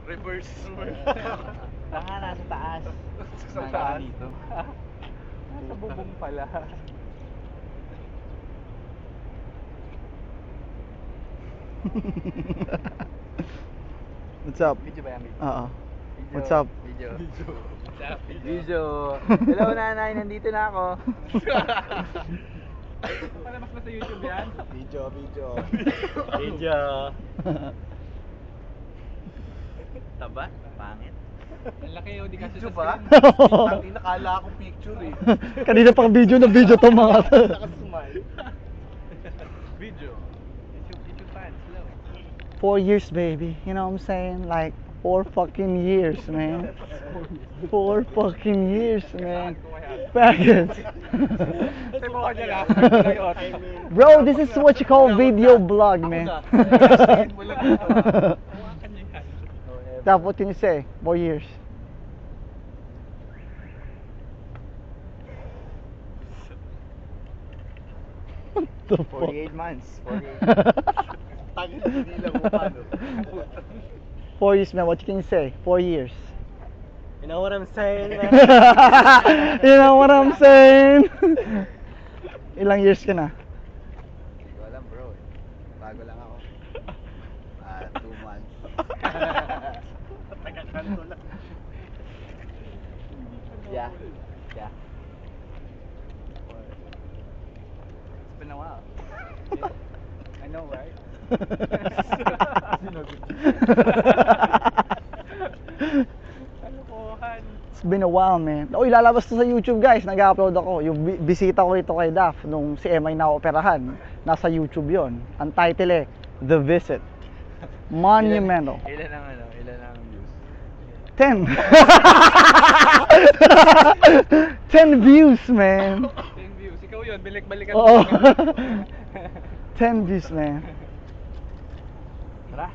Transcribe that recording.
Reverse. Tanga, nasa taas. Sa taas. Dito. Nasa bubong pala. What's up? Video ba yan? Video? Oo. Video. What's up? Video. What's up, Video. Hello nanay, nandito na ako. Palabas ba sa YouTube yan? Video. Video. Taba? Pangit. Ang laki yun, di kasi Video sa ba? screen. Ang nakala akong picture eh. Kanina pang video na video to mga to. Nakasumay. Video. YouTube fans, slow. 4 years, baby. You know what I'm saying? Like 4 fucking years, man. 4 fucking years, man. Faggots. Say mo ka dyan ah. Bro, this is what you call video blog, man. That's what can you say? 4 years. What the fuck? 48 months. 48. Tangin, hindi lang mo paano. 4 years, man. What can you say? 4 years. You know what I'm saying, man? You know what I'm saying? Ilang years ka na? Hindi ko alam, bro. Bago lang ako. 2 months. Tagal-tagal ko lang. Yeah. It's been a while. I know, right? It's been a while, man. Oh, ilalabas to sa YouTube, guys. Nag-upload ako. Yung bisita ko ito kay Daph nung si Emma na operahan. Nasa YouTube yon. Ang title The Visit. Monumental. Ilan ang views? 10. 10 views, man. 10 views. Ikaw yun, balik-balikan Oo. mo. 10 views, man. Tara.